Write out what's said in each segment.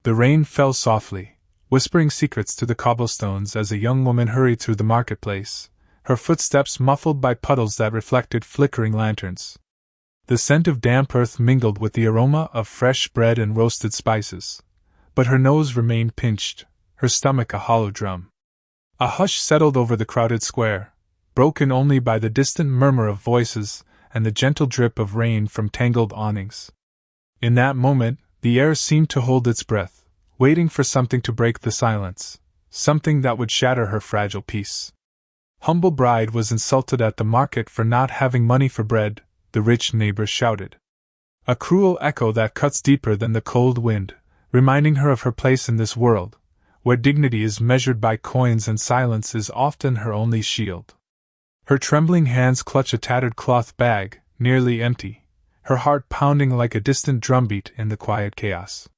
The rain fell softly, whispering secrets to the cobblestones as a young woman hurried through the marketplace, her footsteps muffled by puddles that reflected flickering lanterns. The scent of damp earth mingled with the aroma of fresh bread and roasted spices, but her nose remained pinched, her stomach a hollow drum. A hush settled over the crowded square, broken only by the distant murmur of voices and the gentle drip of rain from tangled awnings. In that moment, the air seemed to hold its breath, waiting for something to break the silence, something that would shatter her fragile peace. Humble bride was insulted at the market for not having money for bread, the rich neighbor shouted. A cruel echo that cuts deeper than the cold wind, reminding her of her place in this world, where dignity is measured by coins and silence is often her only shield. Her trembling hands clutch a tattered cloth bag, nearly empty, her heart pounding like a distant drumbeat in the quiet chaos.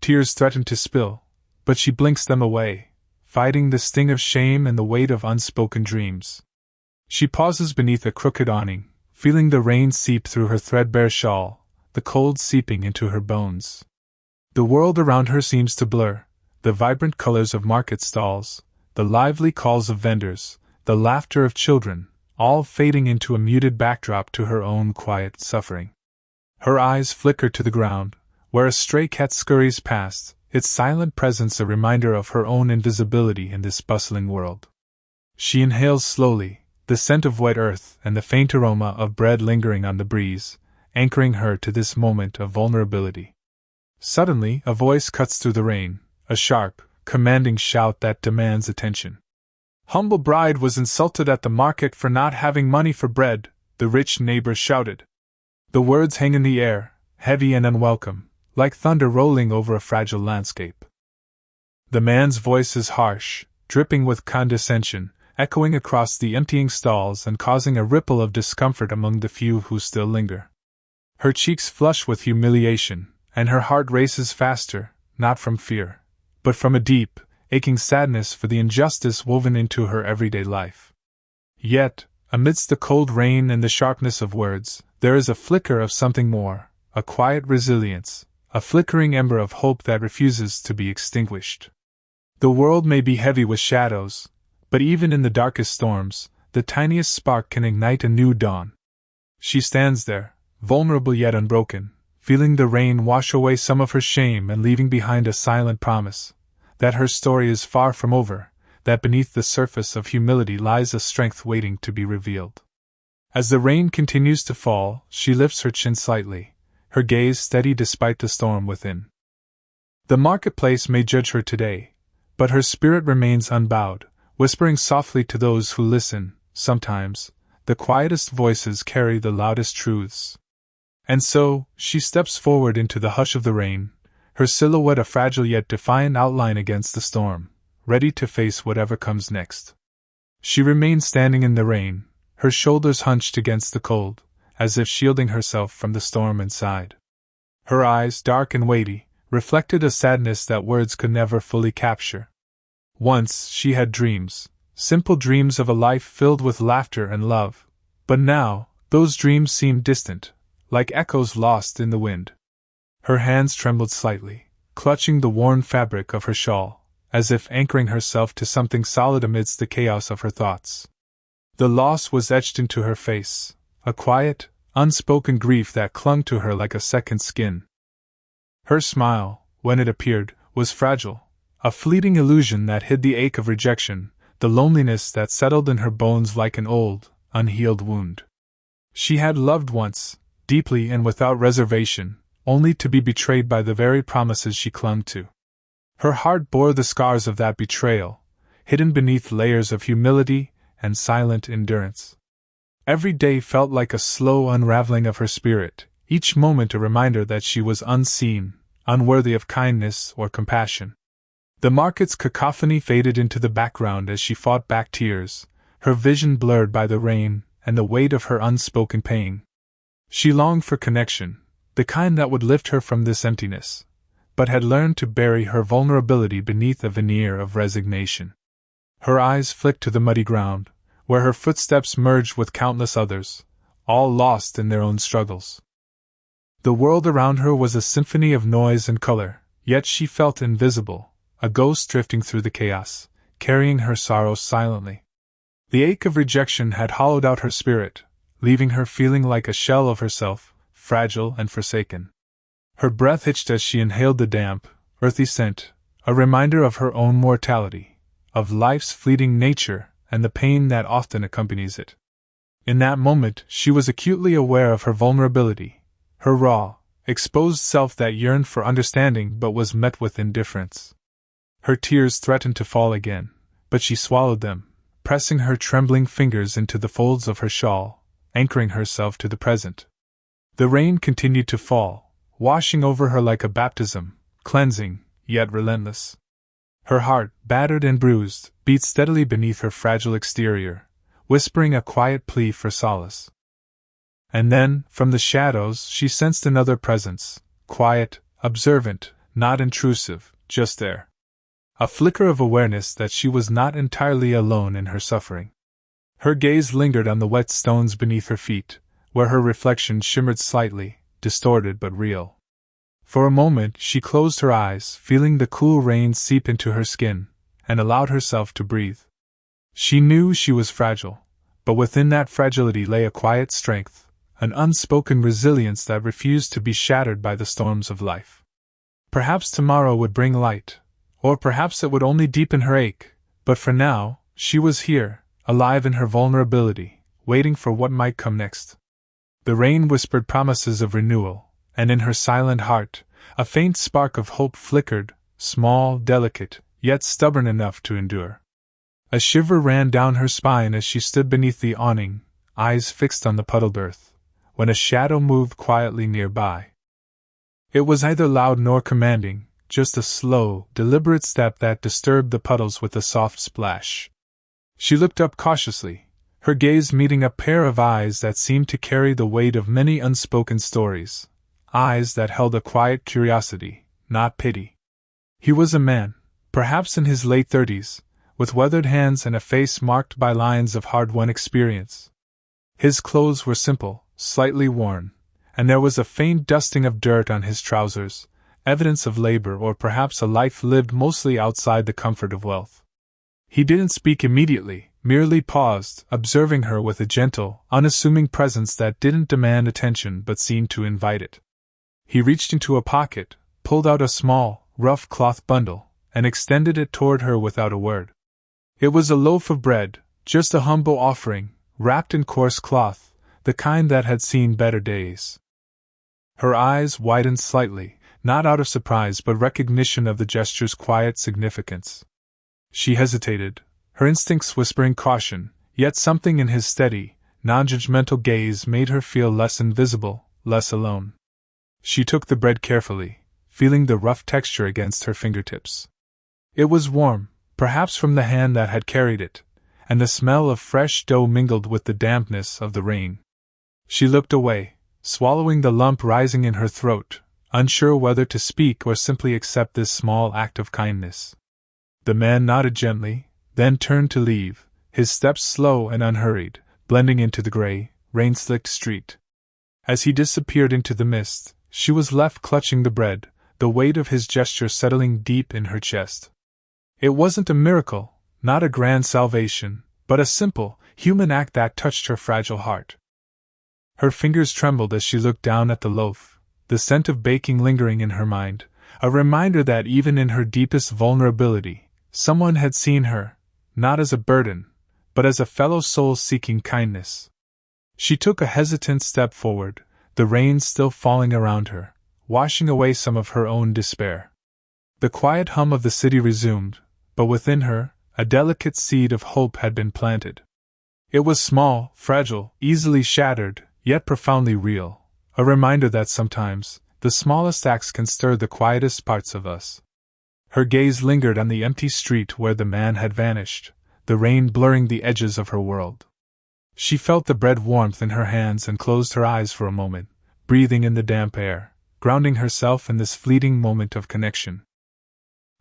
Tears threaten to spill, but she blinks them away, fighting the sting of shame and the weight of unspoken dreams. She pauses beneath a crooked awning, feeling the rain seep through her threadbare shawl, the cold seeping into her bones. The world around her seems to blur, the vibrant colors of market stalls, the lively calls of vendors, the laughter of children, all fading into a muted backdrop to her own quiet suffering. Her eyes flicker to the ground, where a stray cat scurries past, its silent presence a reminder of her own invisibility in this bustling world. She inhales slowly, the scent of wet earth and the faint aroma of bread lingering on the breeze, anchoring her to this moment of vulnerability. Suddenly, a voice cuts through the rain, a sharp, commanding shout that demands attention. Humble bride was insulted at the market for not having money for bread, the rich neighbor shouted. The words hang in the air, heavy and unwelcome, like thunder rolling over a fragile landscape. The man's voice is harsh, dripping with condescension, echoing across the emptying stalls and causing a ripple of discomfort among the few who still linger. Her cheeks flush with humiliation, and her heart races faster, not from fear, but from a deep, aching sadness for the injustice woven into her everyday life. Yet, amidst the cold rain and the sharpness of words, there is a flicker of something more, a quiet resilience, a flickering ember of hope that refuses to be extinguished. The world may be heavy with shadows, but even in the darkest storms, the tiniest spark can ignite a new dawn. She stands there, vulnerable yet unbroken, feeling the rain wash away some of her shame and leaving behind a silent promise that her story is far from over, that beneath the surface of humility lies a strength waiting to be revealed. As the rain continues to fall, she lifts her chin slightly, her gaze steady despite the storm within. The marketplace may judge her today, but her spirit remains unbowed, whispering softly to those who listen. Sometimes, the quietest voices carry the loudest truths. And so, she steps forward into the hush of the rain, her silhouette a fragile yet defiant outline against the storm, ready to face whatever comes next. She remains standing in the rain, her shoulders hunched against the cold, as if shielding herself from the storm inside. Her eyes, dark and weighty, reflected a sadness that words could never fully capture. Once she had dreams, simple dreams of a life filled with laughter and love, but now, those dreams seemed distant, like echoes lost in the wind. Her hands trembled slightly, clutching the worn fabric of her shawl, as if anchoring herself to something solid amidst the chaos of her thoughts. The loss was etched into her face, a quiet, unspoken grief that clung to her like a second skin. Her smile, when it appeared, was fragile, a fleeting illusion that hid the ache of rejection, the loneliness that settled in her bones like an old, unhealed wound. She had loved once, deeply and without reservation, only to be betrayed by the very promises she clung to. Her heart bore the scars of that betrayal, hidden beneath layers of humility and silent endurance. Every day felt like a slow unraveling of her spirit, each moment a reminder that she was unseen, unworthy of kindness or compassion. The market's cacophony faded into the background as she fought back tears, her vision blurred by the rain and the weight of her unspoken pain. She longed for connection, the kind that would lift her from this emptiness, but had learned to bury her vulnerability beneath a veneer of resignation. Her eyes flicked to the muddy ground, where her footsteps merged with countless others, all lost in their own struggles. The world around her was a symphony of noise and color, yet she felt invisible, a ghost drifting through the chaos, carrying her sorrows silently. The ache of rejection had hollowed out her spirit, leaving her feeling like a shell of herself, fragile and forsaken. Her breath hitched as she inhaled the damp, earthy scent, a reminder of her own mortality, of life's fleeting nature and the pain that often accompanies it. In that moment, she was acutely aware of her vulnerability, her raw, exposed self that yearned for understanding but was met with indifference. Her tears threatened to fall again, but she swallowed them, pressing her trembling fingers into the folds of her shawl, anchoring herself to the present. The rain continued to fall, washing over her like a baptism, cleansing, yet relentless. Her heart, battered and bruised, beat steadily beneath her fragile exterior, whispering a quiet plea for solace. And then, from the shadows, she sensed another presence, quiet, observant, not intrusive, just there. A flicker of awareness that she was not entirely alone in her suffering. Her gaze lingered on the wet stones beneath her feet, where her reflection shimmered slightly, distorted but real. For a moment she closed her eyes, feeling the cool rain seep into her skin, and allowed herself to breathe. She knew she was fragile, but within that fragility lay a quiet strength, an unspoken resilience that refused to be shattered by the storms of life. Perhaps tomorrow would bring light, or perhaps it would only deepen her ache, but for now, she was here, alive in her vulnerability, waiting for what might come next. The rain whispered promises of renewal, and in her silent heart, a faint spark of hope flickered, small, delicate, yet stubborn enough to endure. A shiver ran down her spine as she stood beneath the awning, eyes fixed on the puddled earth, when a shadow moved quietly nearby. It was neither loud nor commanding, just a slow, deliberate step that disturbed the puddles with a soft splash. She looked up cautiously, her gaze meeting a pair of eyes that seemed to carry the weight of many unspoken stories. Eyes that held a quiet curiosity, not pity. He was a man, perhaps in his late 30s, with weathered hands and a face marked by lines of hard-won experience. His clothes were simple, slightly worn, and there was a faint dusting of dirt on his trousers, evidence of labor or perhaps a life lived mostly outside the comfort of wealth. He didn't speak immediately, merely paused, observing her with a gentle, unassuming presence that didn't demand attention but seemed to invite it. He reached into a pocket, pulled out a small, rough cloth bundle, and extended it toward her without a word. It was a loaf of bread, just a humble offering, wrapped in coarse cloth, the kind that had seen better days. Her eyes widened slightly, not out of surprise but recognition of the gesture's quiet significance. She hesitated, her instincts whispering caution, yet something in his steady, non-judgmental gaze made her feel less invisible, less alone. She took the bread carefully, feeling the rough texture against her fingertips. It was warm, perhaps from the hand that had carried it, and the smell of fresh dough mingled with the dampness of the rain. She looked away, swallowing the lump rising in her throat, unsure whether to speak or simply accept this small act of kindness. The man nodded gently, then turned to leave, his steps slow and unhurried, blending into the gray, rain-slicked street. As he disappeared into the mist, she was left clutching the bread, the weight of his gesture settling deep in her chest. It wasn't a miracle, not a grand salvation, but a simple, human act that touched her fragile heart. Her fingers trembled as she looked down at the loaf, the scent of baking lingering in her mind, a reminder that even in her deepest vulnerability, someone had seen her, not as a burden, but as a fellow soul seeking kindness. She took a hesitant step forward, the rain still falling around her, washing away some of her own despair. The quiet hum of the city resumed, but within her, a delicate seed of hope had been planted. It was small, fragile, easily shattered, yet profoundly real, a reminder that sometimes, the smallest acts can stir the quietest parts of us. Her gaze lingered on the empty street where the man had vanished, the rain blurring the edges of her world. She felt the bread warmth in her hands and closed her eyes for a moment, breathing in the damp air, grounding herself in this fleeting moment of connection.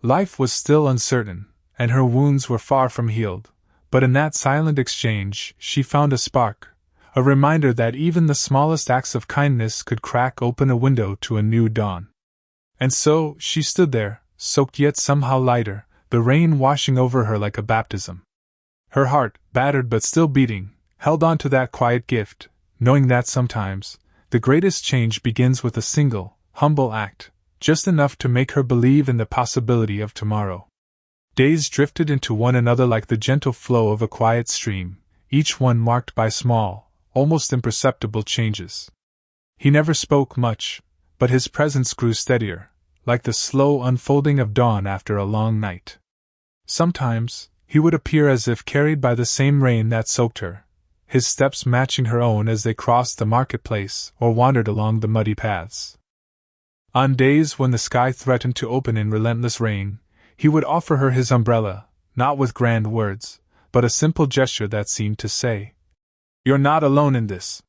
Life was still uncertain, and her wounds were far from healed, but in that silent exchange she found a spark, a reminder that even the smallest acts of kindness could crack open a window to a new dawn. And so, she stood there, soaked yet somehow lighter, the rain washing over her like a baptism. Her heart, battered but still beating, held on to that quiet gift, knowing that sometimes, the greatest change begins with a single, humble act, just enough to make her believe in the possibility of tomorrow. Days drifted into one another like the gentle flow of a quiet stream, each one marked by small, almost imperceptible changes. He never spoke much, but his presence grew steadier, like the slow unfolding of dawn after a long night. Sometimes, he would appear as if carried by the same rain that soaked her, his steps matching her own as they crossed the marketplace or wandered along the muddy paths. On days when the sky threatened to open in relentless rain, he would offer her his umbrella, not with grand words, but a simple gesture that seemed to say, "You're not alone in this."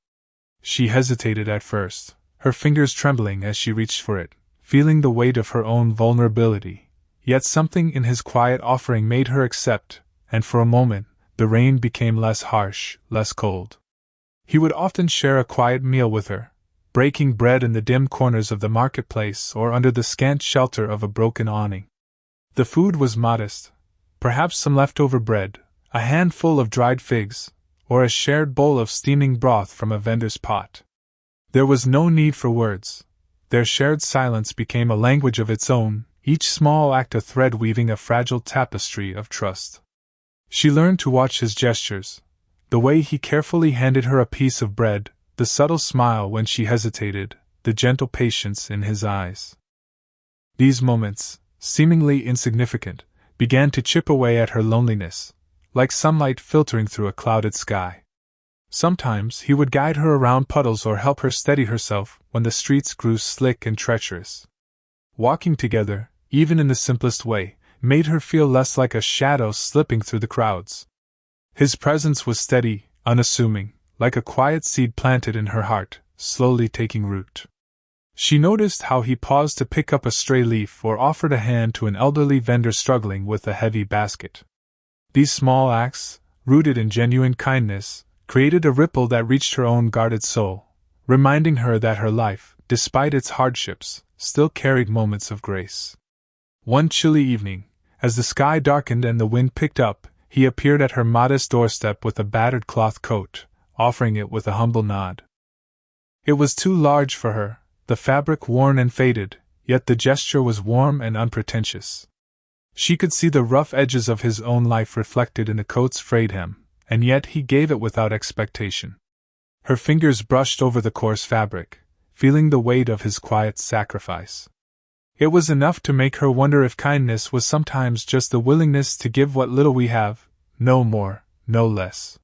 She hesitated at first, her fingers trembling as she reached for it, feeling the weight of her own vulnerability, yet something in his quiet offering made her accept, and for a moment, the rain became less harsh, less cold. He would often share a quiet meal with her, breaking bread in the dim corners of the marketplace or under the scant shelter of a broken awning. The food was modest, perhaps some leftover bread, a handful of dried figs, or a shared bowl of steaming broth from a vendor's pot. There was no need for words. Their shared silence became a language of its own, each small act a thread weaving a fragile tapestry of trust. She learned to watch his gestures, the way he carefully handed her a piece of bread, the subtle smile when she hesitated, the gentle patience in his eyes. These moments, seemingly insignificant, began to chip away at her loneliness, like sunlight filtering through a clouded sky. Sometimes he would guide her around puddles or help her steady herself when the streets grew slick and treacherous. Walking together, even in the simplest way, made her feel less like a shadow slipping through the crowds. His presence was steady, unassuming, like a quiet seed planted in her heart, slowly taking root. She noticed how he paused to pick up a stray leaf or offered a hand to an elderly vendor struggling with a heavy basket. These small acts, rooted in genuine kindness, created a ripple that reached her own guarded soul, reminding her that her life, despite its hardships, still carried moments of grace. One chilly evening, as the sky darkened and the wind picked up, he appeared at her modest doorstep with a battered cloth coat, offering it with a humble nod. It was too large for her, the fabric worn and faded, yet the gesture was warm and unpretentious. She could see the rough edges of his own life reflected in the coat's frayed hem, and yet he gave it without expectation. Her fingers brushed over the coarse fabric, feeling the weight of his quiet sacrifice. It was enough to make her wonder if kindness was sometimes just the willingness to give what little we have, no more, no less.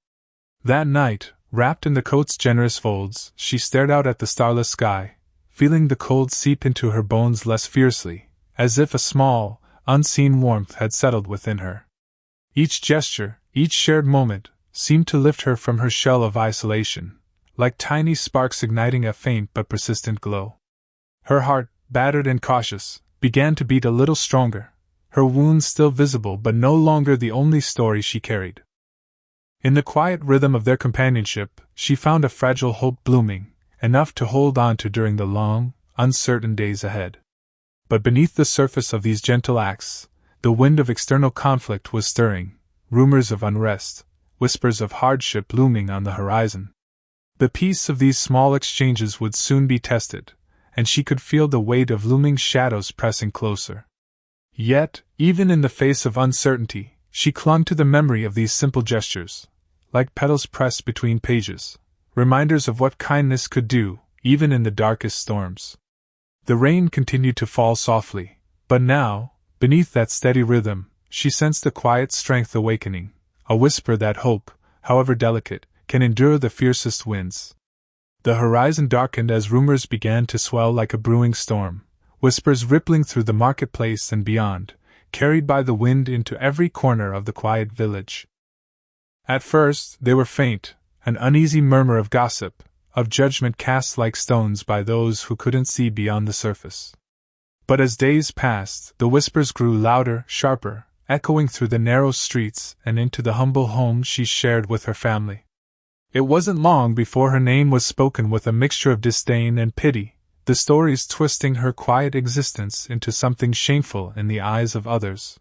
That night, wrapped in the coat's generous folds, she stared out at the starless sky, feeling the cold seep into her bones less fiercely, as if a small, unseen warmth had settled within her. Each gesture, each shared moment, seemed to lift her from her shell of isolation, like tiny sparks igniting a faint but persistent glow. Her heart, battered and cautious, began to beat a little stronger, her wounds still visible but no longer the only story she carried. In the quiet rhythm of their companionship, she found a fragile hope blooming, enough to hold on to during the long, uncertain days ahead. But beneath the surface of these gentle acts, the wind of external conflict was stirring, rumors of unrest, whispers of hardship looming on the horizon. The peace of these small exchanges would soon be tested, and she could feel the weight of looming shadows pressing closer. Yet, even in the face of uncertainty, she clung to the memory of these simple gestures, like petals pressed between pages, reminders of what kindness could do, even in the darkest storms. The rain continued to fall softly, but now, beneath that steady rhythm, she sensed a quiet strength awakening, a whisper that hope, however delicate, can endure the fiercest winds. The horizon darkened as rumors began to swell like a brewing storm, whispers rippling through the marketplace and beyond, carried by the wind into every corner of the quiet village. At first, they were faint, an uneasy murmur of gossip, of judgment cast like stones by those who couldn't see beyond the surface. But as days passed, the whispers grew louder, sharper, echoing through the narrow streets and into the humble home she shared with her family. It wasn't long before her name was spoken with a mixture of disdain and pity, the stories twisting her quiet existence into something shameful in the eyes of others.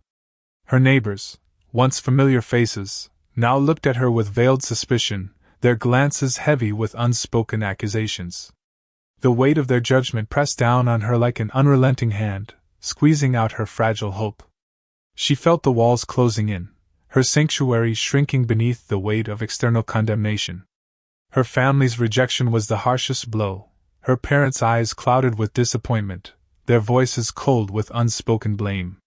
Her neighbors, once familiar faces, now looked at her with veiled suspicion, their glances heavy with unspoken accusations. The weight of their judgment pressed down on her like an unrelenting hand, squeezing out her fragile hope. She felt the walls closing in, her sanctuary shrinking beneath the weight of external condemnation. Her family's rejection was the harshest blow, her parents' eyes clouded with disappointment, their voices cold with unspoken blame.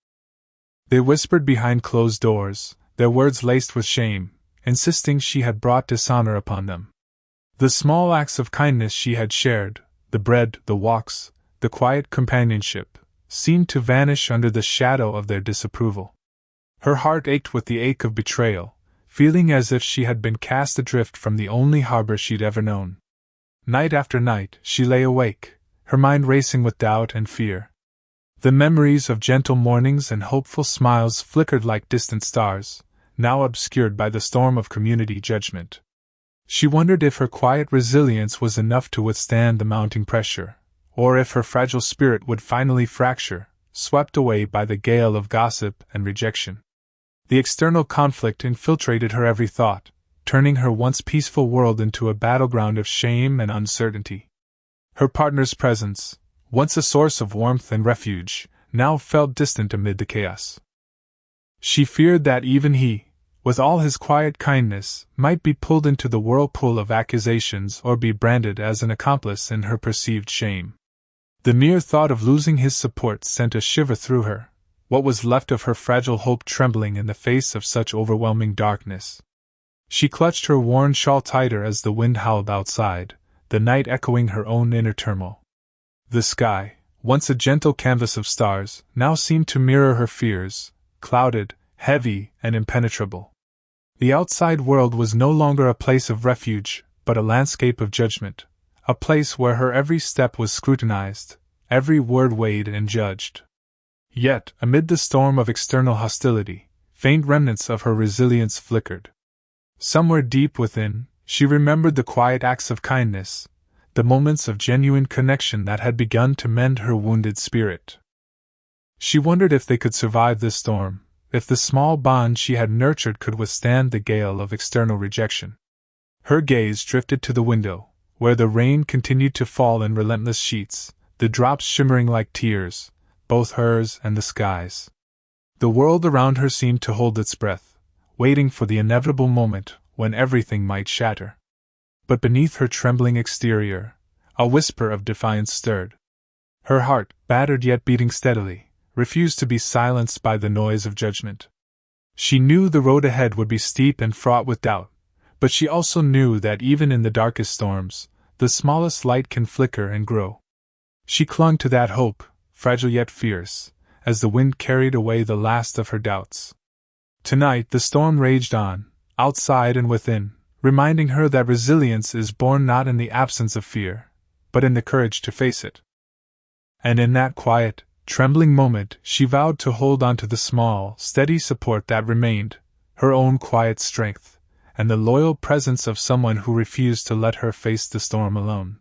They whispered behind closed doors, their words laced with shame, insisting she had brought dishonor upon them. The small acts of kindness she had shared, the bread, the walks, the quiet companionship, seemed to vanish under the shadow of their disapproval. Her heart ached with the ache of betrayal, feeling as if she had been cast adrift from the only harbor she'd ever known. Night after night, she lay awake, her mind racing with doubt and fear. The memories of gentle mornings and hopeful smiles flickered like distant stars, now obscured by the storm of community judgment. She wondered if her quiet resilience was enough to withstand the mounting pressure, or if her fragile spirit would finally fracture, swept away by the gale of gossip and rejection. The external conflict infiltrated her every thought, turning her once peaceful world into a battleground of shame and uncertainty. Her partner's presence, once a source of warmth and refuge, now felt distant amid the chaos. She feared that even he, with all his quiet kindness, might be pulled into the whirlpool of accusations or be branded as an accomplice in her perceived shame. The mere thought of losing his support sent a shiver through her, what was left of her fragile hope trembling in the face of such overwhelming darkness. She clutched her worn shawl tighter as the wind howled outside, the night echoing her own inner turmoil. The sky, once a gentle canvas of stars, now seemed to mirror her fears, clouded, heavy, and impenetrable. The outside world was no longer a place of refuge, but a landscape of judgment, a place where her every step was scrutinized, every word weighed and judged. Yet, amid the storm of external hostility, faint remnants of her resilience flickered. Somewhere deep within, she remembered the quiet acts of kindness, the moments of genuine connection that had begun to mend her wounded spirit. She wondered if they could survive this storm, if the small bond she had nurtured could withstand the gale of external rejection. Her gaze drifted to the window, where the rain continued to fall in relentless sheets, the drops shimmering like tears, both hers and the sky's. The world around her seemed to hold its breath, waiting for the inevitable moment when everything might shatter. But beneath her trembling exterior, a whisper of defiance stirred. Her heart, battered yet beating steadily, refused to be silenced by the noise of judgment. She knew the road ahead would be steep and fraught with doubt, but she also knew that even in the darkest storms, the smallest light can flicker and grow. She clung to that hope, fragile yet fierce, as the wind carried away the last of her doubts. Tonight the storm raged on, outside and within, reminding her that resilience is born not in the absence of fear, but in the courage to face it. And in that quiet, trembling moment she vowed to hold on to the small, steady support that remained, her own quiet strength, and the loyal presence of someone who refused to let her face the storm alone.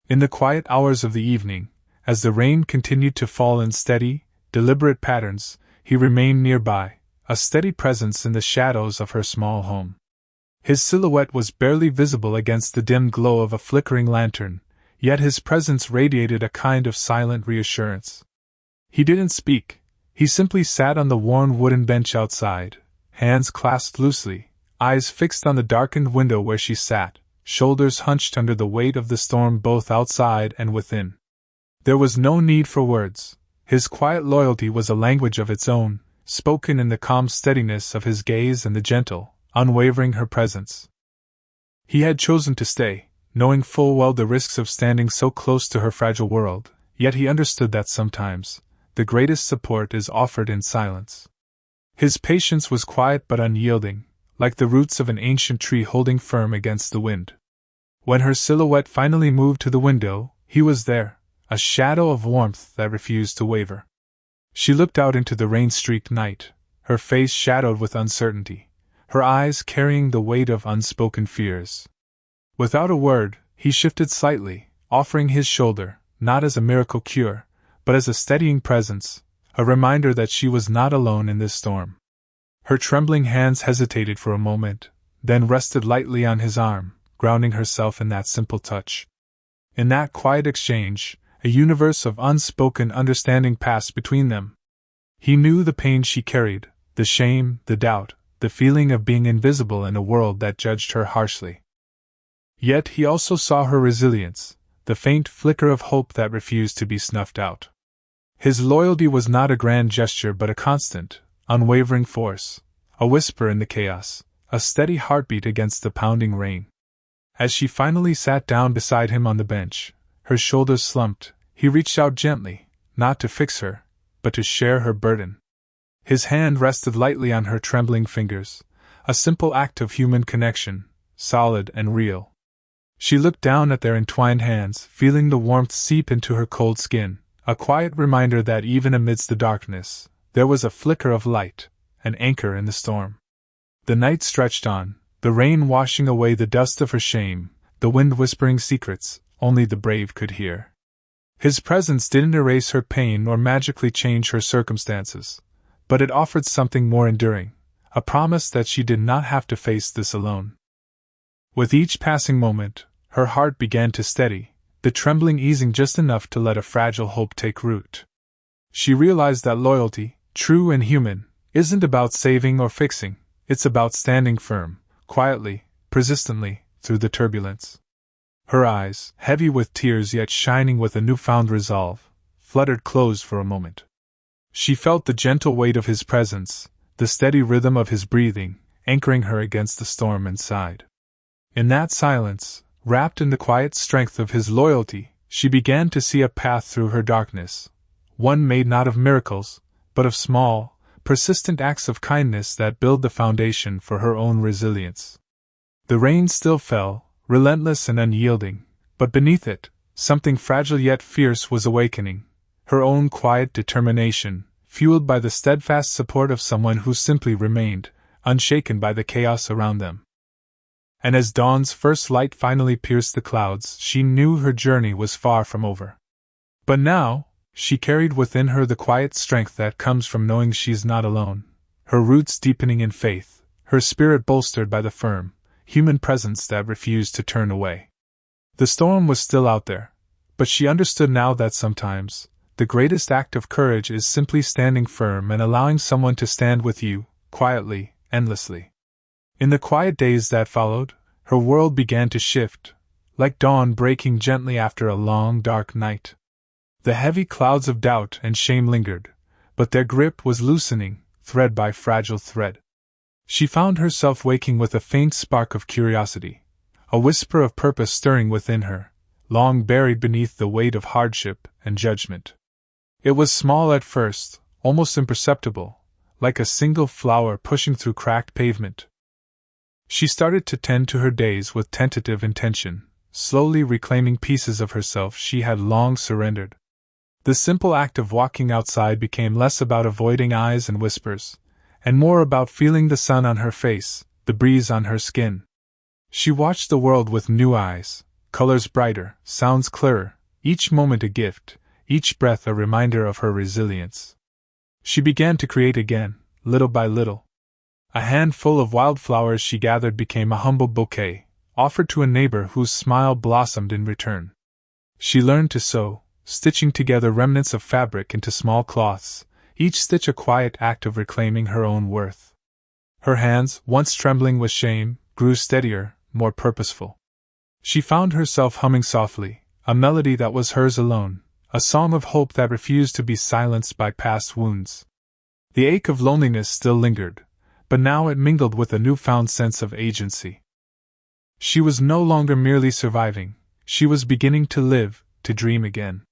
In the quiet hours of the evening, as the rain continued to fall in steady, deliberate patterns, he remained nearby, a steady presence in the shadows of her small home. His silhouette was barely visible against the dim glow of a flickering lantern, yet his presence radiated a kind of silent reassurance. He didn't speak, he simply sat on the worn wooden bench outside, hands clasped loosely, eyes fixed on the darkened window where she sat, shoulders hunched under the weight of the storm both outside and within. There was no need for words. His quiet loyalty was a language of its own, spoken in the calm steadiness of his gaze and the gentle, unwavering her presence. He had chosen to stay, knowing full well the risks of standing so close to her fragile world, yet he understood that sometimes, the greatest support is offered in silence. His patience was quiet but unyielding, like the roots of an ancient tree holding firm against the wind. When her silhouette finally moved to the window, he was there, a shadow of warmth that refused to waver. She looked out into the rain-streaked night, her face shadowed with uncertainty, her eyes carrying the weight of unspoken fears. Without a word, he shifted slightly, offering his shoulder, not as a miracle cure, but as a steadying presence, a reminder that she was not alone in this storm. Her trembling hands hesitated for a moment, then rested lightly on his arm, grounding herself in that simple touch. In that quiet exchange, a universe of unspoken understanding passed between them. He knew the pain she carried, the shame, the doubt, the feeling of being invisible in a world that judged her harshly. Yet he also saw her resilience, the faint flicker of hope that refused to be snuffed out. His loyalty was not a grand gesture but a constant, unwavering force, a whisper in the chaos, a steady heartbeat against the pounding rain. As she finally sat down beside him on the bench, her shoulders slumped, he reached out gently, not to fix her, but to share her burden. His hand rested lightly on her trembling fingers, a simple act of human connection, solid and real. She looked down at their entwined hands, feeling the warmth seep into her cold skin, a quiet reminder that even amidst the darkness, there was a flicker of light, an anchor in the storm. The night stretched on, the rain washing away the dust of her shame, the wind whispering secrets only the brave could hear. His presence didn't erase her pain nor magically change her circumstances, but it offered something more enduring, a promise that she did not have to face this alone. With each passing moment, her heart began to steady, the trembling easing just enough to let a fragile hope take root. She realized that loyalty, true and human, isn't about saving or fixing, it's about standing firm, quietly, persistently, through the turbulence. Her eyes, heavy with tears yet shining with a newfound resolve, fluttered closed for a moment. She felt the gentle weight of his presence, the steady rhythm of his breathing, anchoring her against the storm and sighed. In that silence, wrapped in the quiet strength of his loyalty, she began to see a path through her darkness, one made not of miracles, but of small, persistent acts of kindness that build the foundation for her own resilience. The rain still fell, relentless and unyielding, but beneath it, something fragile yet fierce was awakening, her own quiet determination, fueled by the steadfast support of someone who simply remained, unshaken by the chaos around them. And as dawn's first light finally pierced the clouds, she knew her journey was far from over. But now, she carried within her the quiet strength that comes from knowing she's not alone, her roots deepening in faith, her spirit bolstered by the firm, human presence that refused to turn away. The storm was still out there, but she understood now that sometimes, the greatest act of courage is simply standing firm and allowing someone to stand with you, quietly, endlessly. In the quiet days that followed, her world began to shift, like dawn breaking gently after a long, dark night. The heavy clouds of doubt and shame lingered, but their grip was loosening, thread by fragile thread. She found herself waking with a faint spark of curiosity, a whisper of purpose stirring within her, long buried beneath the weight of hardship and judgment. It was small at first, almost imperceptible, like a single flower pushing through cracked pavement. She started to tend to her days with tentative intention, slowly reclaiming pieces of herself she had long surrendered. The simple act of walking outside became less about avoiding eyes and whispers, and more about feeling the sun on her face, the breeze on her skin. She watched the world with new eyes, colors brighter, sounds clearer, each moment a gift, each breath a reminder of her resilience. She began to create again, little by little. A handful of wildflowers she gathered became a humble bouquet, offered to a neighbor whose smile blossomed in return. She learned to sew, stitching together remnants of fabric into small cloths, each stitch a quiet act of reclaiming her own worth. Her hands, once trembling with shame, grew steadier, more purposeful. She found herself humming softly, a melody that was hers alone, a song of hope that refused to be silenced by past wounds. The ache of loneliness still lingered, but now it mingled with a newfound sense of agency. She was no longer merely surviving, she was beginning to live, to dream again.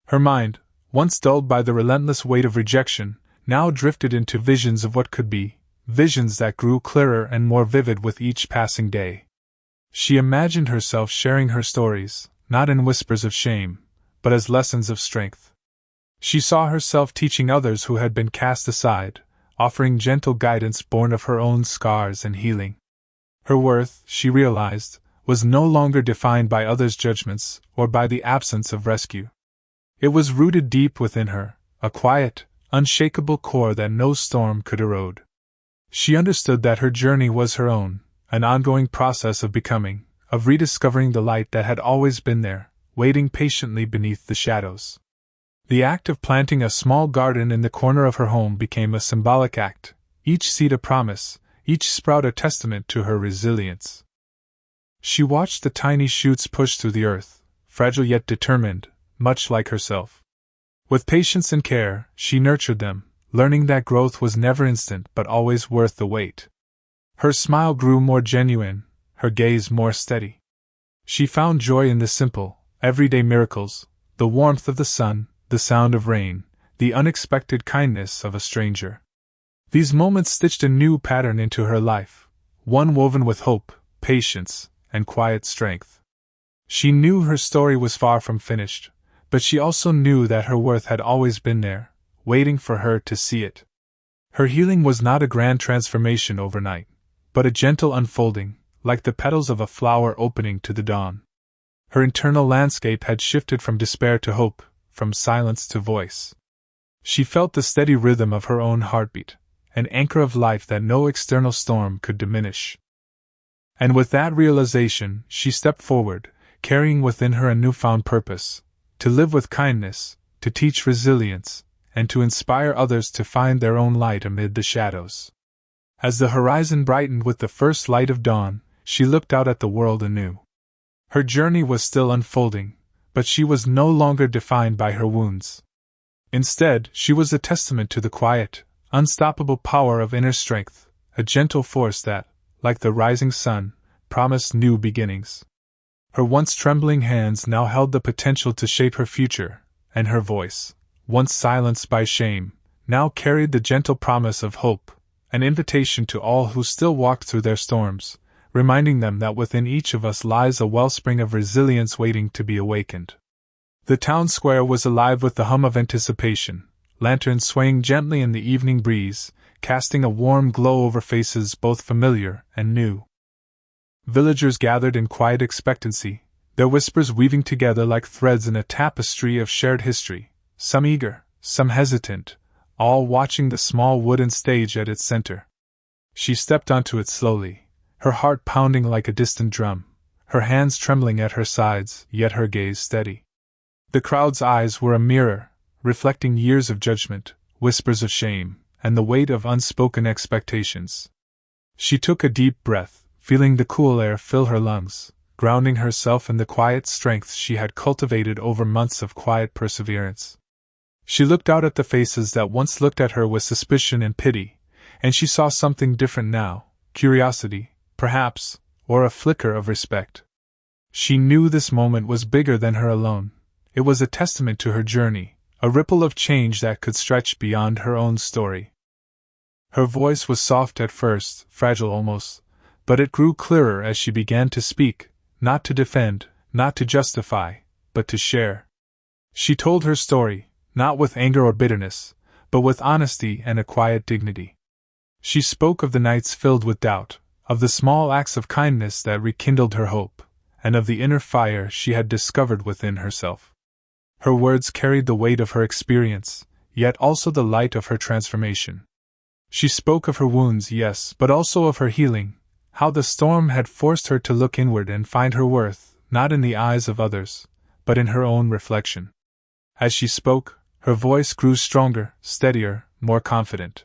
Her mind, once dulled by the relentless weight of rejection, now drifted into visions of what could be, visions that grew clearer and more vivid with each passing day. She imagined herself sharing her stories, not in whispers of shame, but as lessons of strength. She saw herself teaching others who had been cast aside, offering gentle guidance born of her own scars and healing. Her worth, she realized, was no longer defined by others' judgments or by the absence of rescue. It was rooted deep within her, a quiet, unshakable core that no storm could erode. She understood that her journey was her own, an ongoing process of becoming, of rediscovering the light that had always been there, waiting patiently beneath the shadows. The act of planting a small garden in the corner of her home became a symbolic act, each seed a promise, each sprout a testament to her resilience. She watched the tiny shoots push through the earth, fragile yet determined, much like herself. With patience and care, she nurtured them, learning that growth was never instant but always worth the wait. Her smile grew more genuine, her gaze more steady. She found joy in the simple, everyday miracles, the warmth of the sun, the sound of rain, the unexpected kindness of a stranger. These moments stitched a new pattern into her life, one woven with hope, patience, and quiet strength. She knew her story was far from finished, but she also knew that her worth had always been there, waiting for her to see it. Her healing was not a grand transformation overnight, but a gentle unfolding, like the petals of a flower opening to the dawn. Her internal landscape had shifted from despair to hope, from silence to voice. She felt the steady rhythm of her own heartbeat, an anchor of life that no external storm could diminish. And with that realization, she stepped forward, carrying within her a newfound purpose, to live with kindness, to teach resilience, and to inspire others to find their own light amid the shadows. As the horizon brightened with the first light of dawn, she looked out at the world anew. Her journey was still unfolding, but she was no longer defined by her wounds. Instead, she was a testament to the quiet, unstoppable power of inner strength, a gentle force that, like the rising sun, promised new beginnings. Her once trembling hands now held the potential to shape her future, and her voice, once silenced by shame, now carried the gentle promise of hope, an invitation to all who still walked through their storms, reminding them that within each of us lies a wellspring of resilience waiting to be awakened. The town square was alive with the hum of anticipation, lanterns swaying gently in the evening breeze, casting a warm glow over faces both familiar and new. Villagers gathered in quiet expectancy, their whispers weaving together like threads in a tapestry of shared history, some eager, some hesitant, all watching the small wooden stage at its center. She stepped onto it slowly, her heart pounding like a distant drum, her hands trembling at her sides, yet her gaze steady. The crowd's eyes were a mirror, reflecting years of judgment, whispers of shame, and the weight of unspoken expectations. She took a deep breath, feeling the cool air fill her lungs, grounding herself in the quiet strength she had cultivated over months of quiet perseverance. She looked out at the faces that once looked at her with suspicion and pity, and she saw something different now, curiosity, perhaps, or a flicker of respect. She knew this moment was bigger than her alone. It was a testament to her journey, a ripple of change that could stretch beyond her own story. Her voice was soft at first, fragile almost, but it grew clearer as she began to speak, not to defend, not to justify, but to share. She told her story, not with anger or bitterness, but with honesty and a quiet dignity. She spoke of the nights filled with doubt, of the small acts of kindness that rekindled her hope, and of the inner fire she had discovered within herself. Her words carried the weight of her experience, yet also the light of her transformation. She spoke of her wounds, yes, but also of her healing, how the storm had forced her to look inward and find her worth, not in the eyes of others, but in her own reflection. As she spoke, her voice grew stronger, steadier, more confident.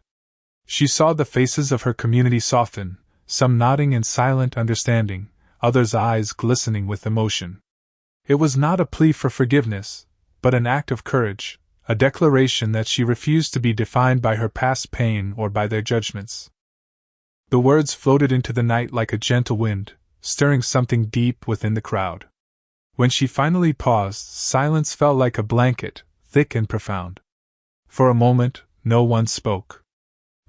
She saw the faces of her community soften, some nodding in silent understanding, others' eyes glistening with emotion. It was not a plea for forgiveness, but an act of courage, a declaration that she refused to be defined by her past pain or by their judgments. The words floated into the night like a gentle wind, stirring something deep within the crowd. When she finally paused, silence fell like a blanket, thick and profound. For a moment, no one spoke.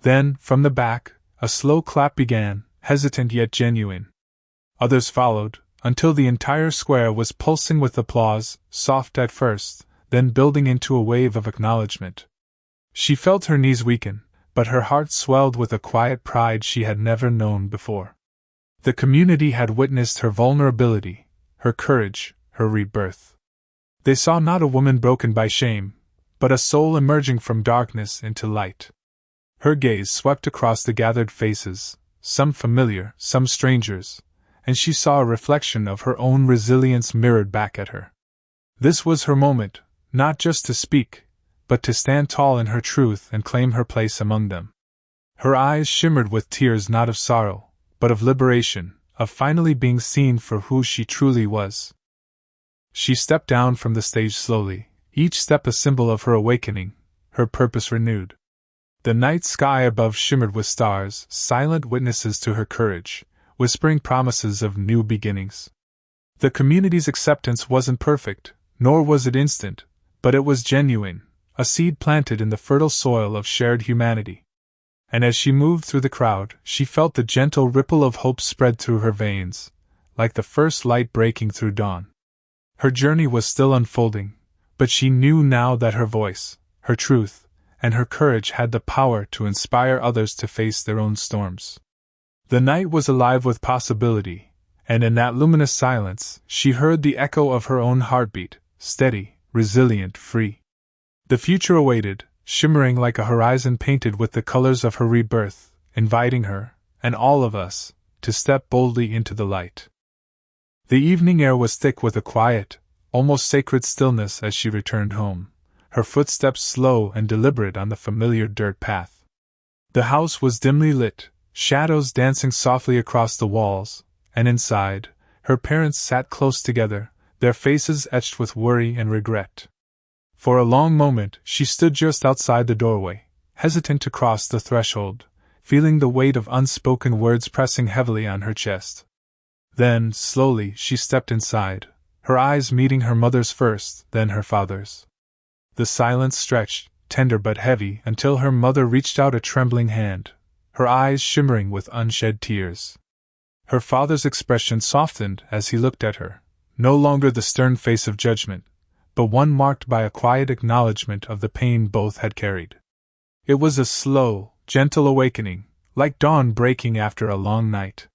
Then, from the back, a slow clap began, hesitant yet genuine. Others followed, until the entire square was pulsing with applause, soft at first, then building into a wave of acknowledgement. She felt her knees weaken, but her heart swelled with a quiet pride she had never known before. The community had witnessed her vulnerability, her courage, her rebirth. They saw not a woman broken by shame, but a soul emerging from darkness into light. Her gaze swept across the gathered faces, some familiar, some strangers, and she saw a reflection of her own resilience mirrored back at her. This was her moment, not just to speak, but to stand tall in her truth and claim her place among them. Her eyes shimmered with tears not of sorrow, but of liberation, of finally being seen for who she truly was. She stepped down from the stage slowly, each step a symbol of her awakening, her purpose renewed. The night sky above shimmered with stars, silent witnesses to her courage, whispering promises of new beginnings. The community's acceptance wasn't perfect, nor was it instant, but it was genuine, a seed planted in the fertile soil of shared humanity. And as she moved through the crowd, she felt the gentle ripple of hope spread through her veins, like the first light breaking through dawn. Her journey was still unfolding, but she knew now that her voice, her truth, and her courage had the power to inspire others to face their own storms. The night was alive with possibility, and in that luminous silence, she heard the echo of her own heartbeat, steady, resilient, free. The future awaited, shimmering like a horizon painted with the colors of her rebirth, inviting her, and all of us, to step boldly into the light. The evening air was thick with a quiet, almost sacred stillness as she returned home, her footsteps slow and deliberate on the familiar dirt path. The house was dimly lit, shadows dancing softly across the walls, and inside, her parents sat close together, their faces etched with worry and regret. For a long moment, she stood just outside the doorway, hesitant to cross the threshold, feeling the weight of unspoken words pressing heavily on her chest. Then, slowly, she stepped inside, her eyes meeting her mother's first, then her father's. The silence stretched, tender but heavy, until her mother reached out a trembling hand, her eyes shimmering with unshed tears. Her father's expression softened as he looked at her, no longer the stern face of judgment, but one marked by a quiet acknowledgement of the pain both had carried. It was a slow, gentle awakening, like dawn breaking after a long night.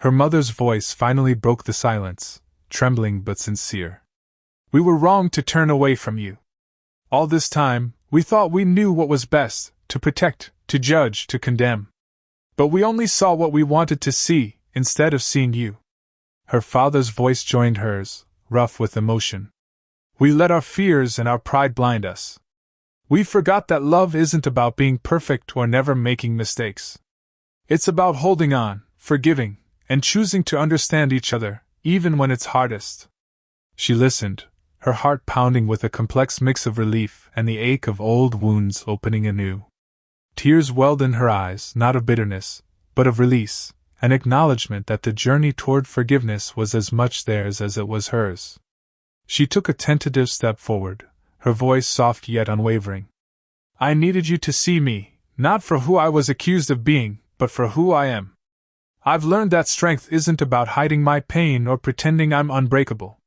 Her mother's voice finally broke the silence, trembling but sincere. "We were wrong to turn away from you. All this time, we thought we knew what was best, to protect, to judge, to condemn. But we only saw what we wanted to see, instead of seeing you." Her father's voice joined hers, rough with emotion. "We let our fears and our pride blind us. We forgot that love isn't about being perfect or never making mistakes. It's about holding on, forgiving, and choosing to understand each other, even when it's hardest." She listened, her heart pounding with a complex mix of relief and the ache of old wounds opening anew. Tears welled in her eyes, not of bitterness, but of release, an acknowledgement that the journey toward forgiveness was as much theirs as it was hers. She took a tentative step forward, her voice soft yet unwavering. "I needed you to see me, not for who I was accused of being, but for who I am. I've learned that strength isn't about hiding my pain or pretending I'm unbreakable.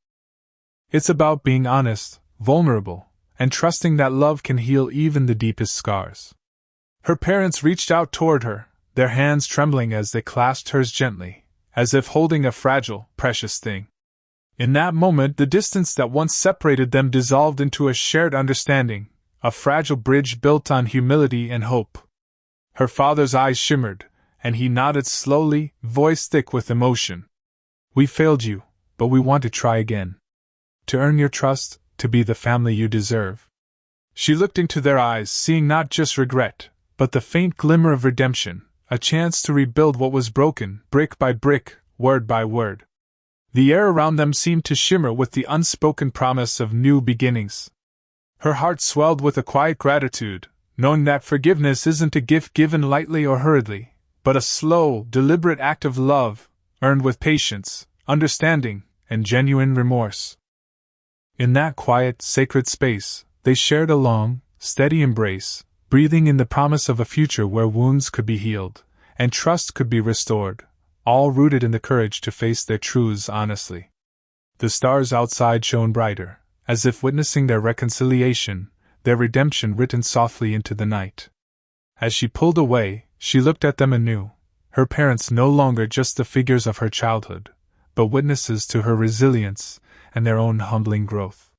It's about being honest, vulnerable, and trusting that love can heal even the deepest scars." Her parents reached out toward her, their hands trembling as they clasped hers gently, as if holding a fragile, precious thing. In that moment, the distance that once separated them dissolved into a shared understanding, a fragile bridge built on humility and hope. Her father's eyes shimmered, and he nodded slowly, voice thick with emotion. "We failed you, but we want to try again. To earn your trust, to be the family you deserve." She looked into their eyes, seeing not just regret, but the faint glimmer of redemption, a chance to rebuild what was broken, brick by brick, word by word. The air around them seemed to shimmer with the unspoken promise of new beginnings. Her heart swelled with a quiet gratitude, knowing that forgiveness isn't a gift given lightly or hurriedly, but a slow, deliberate act of love, earned with patience, understanding, and genuine remorse. In that quiet, sacred space, they shared a long, steady embrace, breathing in the promise of a future where wounds could be healed, and trust could be restored, all rooted in the courage to face their truths honestly. The stars outside shone brighter, as if witnessing their reconciliation, their redemption written softly into the night. As she pulled away, she looked at them anew, her parents no longer just the figures of her childhood, but witnesses to her resilience and their own humbling growth.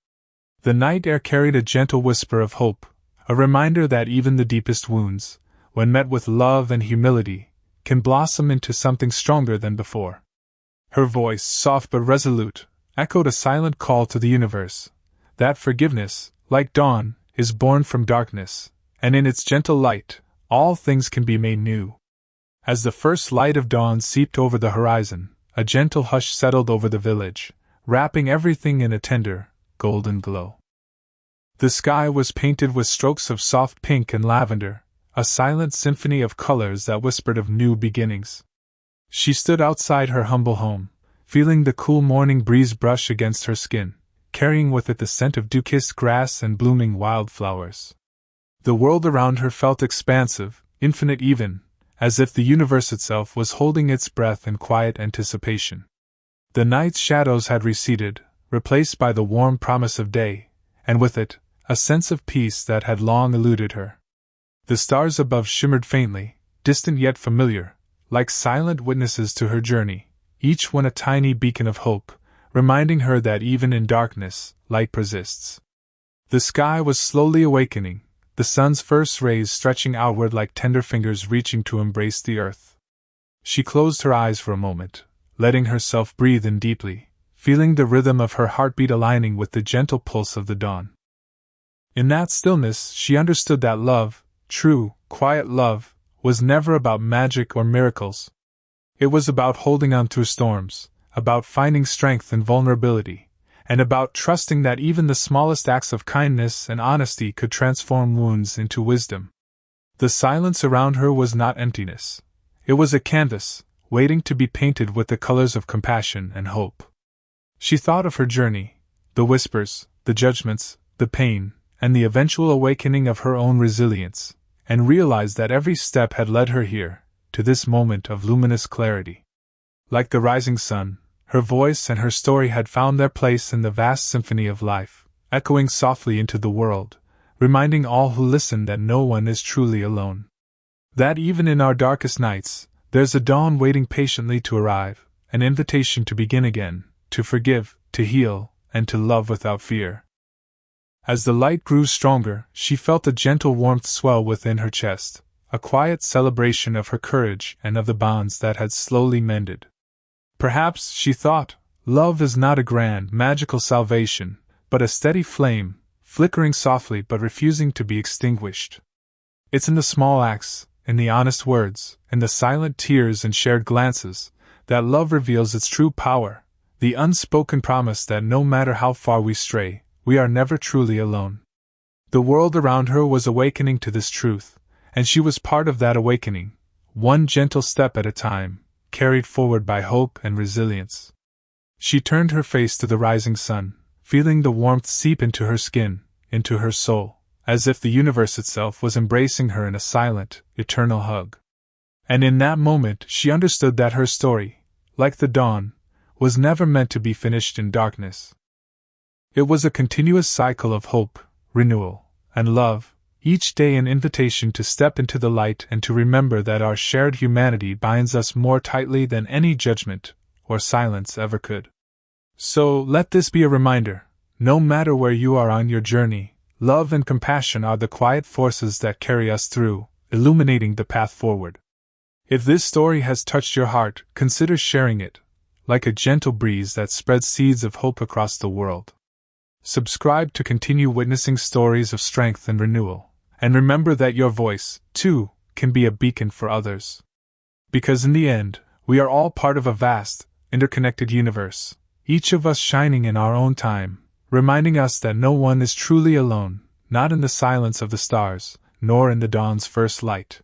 The night air carried a gentle whisper of hope, a reminder that even the deepest wounds, when met with love and humility, can blossom into something stronger than before. Her voice, soft but resolute, echoed a silent call to the universe, that forgiveness, like dawn, is born from darkness, and in its gentle light, all things can be made new. As the first light of dawn seeped over the horizon, a gentle hush settled over the village, wrapping everything in a tender, golden glow. The sky was painted with strokes of soft pink and lavender, a silent symphony of colors that whispered of new beginnings. She stood outside her humble home, feeling the cool morning breeze brush against her skin, carrying with it the scent of dew-kissed grass and blooming wildflowers. The world around her felt expansive, infinite even, as if the universe itself was holding its breath in quiet anticipation. The night's shadows had receded, replaced by the warm promise of day, and with it, a sense of peace that had long eluded her. The stars above shimmered faintly, distant yet familiar, like silent witnesses to her journey, each one a tiny beacon of hope, reminding her that even in darkness, light persists. The sky was slowly awakening, the sun's first rays stretching outward like tender fingers reaching to embrace the earth. She closed her eyes for a moment, letting herself breathe in deeply, feeling the rhythm of her heartbeat aligning with the gentle pulse of the dawn. In that stillness, she understood that love, true, quiet love, was never about magic or miracles. It was about holding on through storms, about finding strength in vulnerability, and about trusting that even the smallest acts of kindness and honesty could transform wounds into wisdom. The silence around her was not emptiness. It was a canvas, waiting to be painted with the colors of compassion and hope. She thought of her journey, the whispers, the judgments, the pain, and the eventual awakening of her own resilience, and realized that every step had led her here, to this moment of luminous clarity. Like the rising sun, her voice and her story had found their place in the vast symphony of life, echoing softly into the world, reminding all who listen that no one is truly alone. That even in our darkest nights, there's a dawn waiting patiently to arrive, an invitation to begin again, to forgive, to heal, and to love without fear. As the light grew stronger, she felt a gentle warmth swell within her chest, a quiet celebration of her courage and of the bonds that had slowly mended. Perhaps, she thought, love is not a grand, magical salvation, but a steady flame, flickering softly but refusing to be extinguished. It's in the small acts, in the honest words, in the silent tears and shared glances, that love reveals its true power, the unspoken promise that no matter how far we stray, we are never truly alone. The world around her was awakening to this truth, and she was part of that awakening, one gentle step at a time, carried forward by hope and resilience. She turned her face to the rising sun, feeling the warmth seep into her skin, into her soul, as if the universe itself was embracing her in a silent, eternal hug. And in that moment she understood that her story, like the dawn, was never meant to be finished in darkness. It was a continuous cycle of hope, renewal, and love, each day an invitation to step into the light and to remember that our shared humanity binds us more tightly than any judgment or silence ever could. So let this be a reminder, no matter where you are on your journey, love and compassion are the quiet forces that carry us through, illuminating the path forward. If this story has touched your heart, consider sharing it, like a gentle breeze that spreads seeds of hope across the world. Subscribe to continue witnessing stories of strength and renewal, and remember that your voice, too, can be a beacon for others. Because in the end, we are all part of a vast, interconnected universe, each of us shining in our own time, reminding us that no one is truly alone, not in the silence of the stars, nor in the dawn's first light.